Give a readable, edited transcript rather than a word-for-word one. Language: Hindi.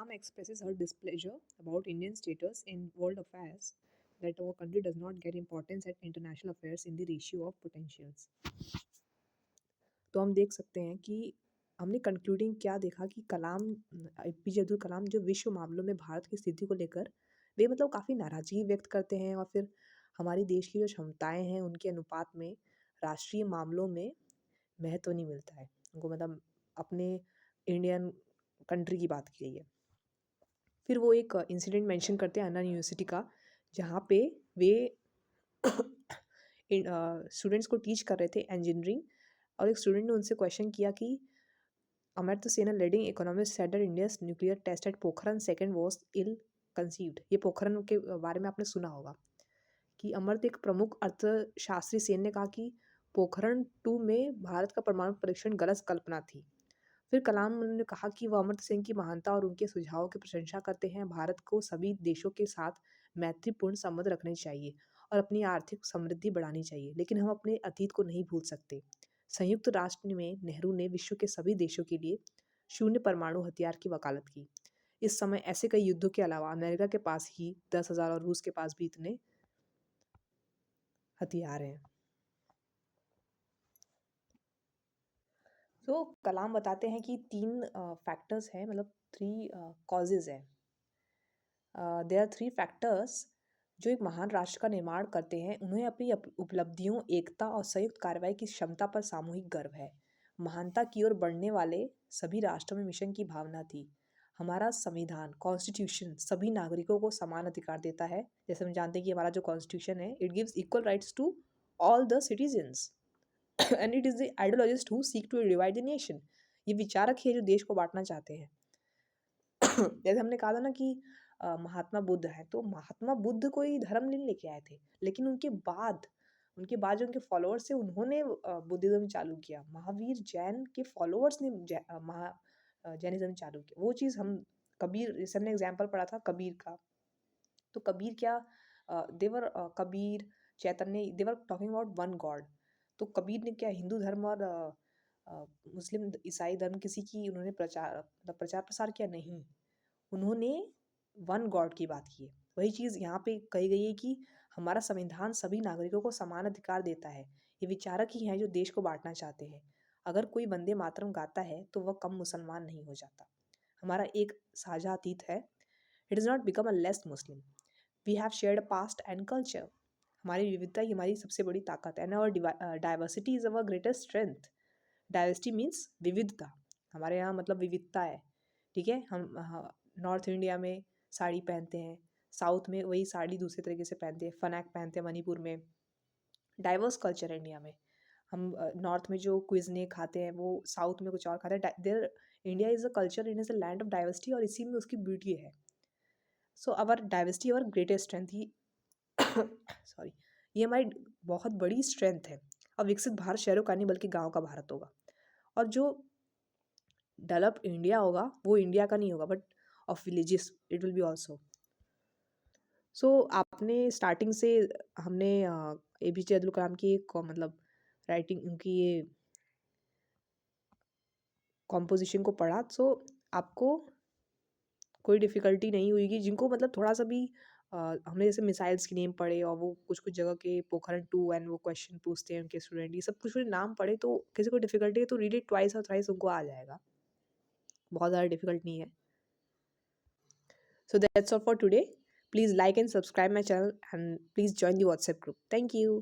Kalam expresses her displeasure about Indian status in world affairs, that our country does not get importance at international affairs in the ratio of potentials. तो हम देख सकते हैं कि हमने कंक्लूडिंग क्या देखा कि कलाम एपीजे अब्दुल कलाम जो विश्व मामलों में भारत की स्थिति को लेकर वे मतलब काफ़ी नाराज़गी व्यक्त करते हैं और फिर हमारे देश की जो क्षमताएं हैं उनके अनुपात में राष्ट्रीय मामलों में महत्व नहीं मिलता है उनको, मतलब अपने इंडियन कंट्री की बात की गई है। फिर वो एक इंसिडेंट मेंशन करते हैं अन्ना यूनिवर्सिटी का, जहाँ पे वे स्टूडेंट्स को टीच कर रहे थे इंजीनियरिंग, और एक स्टूडेंट ने उनसे क्वेश्चन किया कि Amartya Sen leading economist said that India's nuclear test at Pokhran second was ill conceived. ये पोखरण के बारे में आपने सुना होगा कि अमर्त्य एक प्रमुख अर्थशास्त्री सेन ने कहा कि पोखरण 2 में भारत का परमाणु परीक्षण गलत कल्पना थी। फिर कलाम ने कहा कि वह अमर्त्य सेन की महानता और उनके सुझावों की प्रशंसा करते हैं। भारत को सभी देशों के साथ मैत्रीपूर्ण संबंध रखने चाहिए और अपनी आर्थिक समृद्धि बढ़ानी चाहिए, लेकिन हम अपने अतीत को नहीं भूल सकते। संयुक्त राष्ट्र में नेहरू ने विश्व के सभी देशों के लिए शून्य परमाणु हथियार की वकालत की। इस समय ऐसे कई युद्धों के अलावा अमेरिका के पास ही 10,000 और रूस के पास भी इतने हथियार हैं। तो कलाम बताते हैं कि 3 फैक्टर्स हैं, मतलब 3 कॉजेज हैं। देयर आर 3 फैक्टर्स जो एक महान राष्ट्र का निर्माण करते हैं। उन्हें अपनी उपलब्धियों, एकता और संयुक्त कार्रवाई की क्षमता पर सामूहिक गर्व है। महानता की ओर बढ़ने वाले सभी राष्ट्रों में मिशन की भावना थी। हमारा संविधान, कॉन्स्टिट्यूशन, सभी नागरिकों को समान अधिकार देता है। जैसे हम जानते हैं कि हमारा जो कॉन्स्टिट्यूशन है, it gives equal rights to all the citizens and it is the ideologist who seek to divide the nation. ये विचारक ही है जो देश को बांटना चाहते हैं। जैसे हमने कहा था ना कि महात्मा बुद्ध है, तो महात्मा बुद्ध कोई धर्म नहीं लेके आए थे, लेकिन उनके बाद जो उनके फॉलोअर्स थे उन्होंने बुद्धिज्म चालू किया। महावीर जैन के फॉलोअर्स ने जैनिज्म चालू किया। वो चीज़ हम कबीर, जैसे हमने एग्जाम्पल पढ़ा था कबीर का, तो कबीर क्या, देवर कबीर, चैतन्य, देवर टॉकिंग अबाउट वन गॉड। तो कबीर ने क्या हिंदू धर्म और मुस्लिम ईसाई धर्म किसी की उन्होंने प्रचार प्रसार किया नहीं, उन्होंने वन गॉड की बात की है। वही चीज़ यहाँ पे कही गई है कि हमारा संविधान सभी नागरिकों को समान अधिकार देता है। ये विचारक ही हैं जो देश को बांटना चाहते हैं। अगर कोई वंदे मातरम गाता है तो वह कम मुसलमान नहीं हो जाता। हमारा एक साझा अतीत है। It is not become a less Muslim. We have shared past and culture. हमारी विविधता ही हमारी सबसे बड़ी ताकत है। And our diversity is our greatest strength. Diversity means विविधता। हमारे यहाँ मतलब विविधता है, ठीक है। हम नॉर्थ इंडिया में साड़ी पहनते हैं, साउथ में वही साड़ी दूसरे तरीके से पहनते हैं, फनैक पहनते हैं मणिपुर में। डाइवर्स कल्चर है इंडिया में। हम नॉर्थ में जो क्विज़ने खाते हैं वो साउथ में कुछ और खाते हैं। There India is a culture, it is a land of diversity, और इसी में उसकी ब्यूटी है। So our diversity our greatest strength ही सॉरी, ये हमारी बहुत बड़ी स्ट्रेंथ है। और विकसित भारत शहरों का नहीं बल्कि गाँव का भारत होगा, और जो डेवलप इंडिया होगा वो इंडिया का नहीं होगा but of villages it will be also. So आपने स्टार्टिंग से हमने APJ अब्दुल कलाम की मतलब राइटिंग उनकी ये कॉम्पोजिशन को पढ़ा, सो आपको कोई डिफ़िकल्टी नहीं हुई कि जिनको मतलब थोड़ा सा भी हमने जैसे मिसाइल्स के नेम पढ़े और वो कुछ कुछ जगह के पोखरण 2 एंड वो क्वेश्चन पूछते हैं उनके स्टूडेंट, ये सब कुछ नाम पढ़े, तो किसी को डिफ़िकल्टी है तो रीड इट ट्वाइस और थ्राइस, उनको आ जाएगा। बहुत ज़्यादा डिफ़िकल्ट नहीं है। So that's all for today. Please like and subscribe my channel and please join the WhatsApp group. Thank you.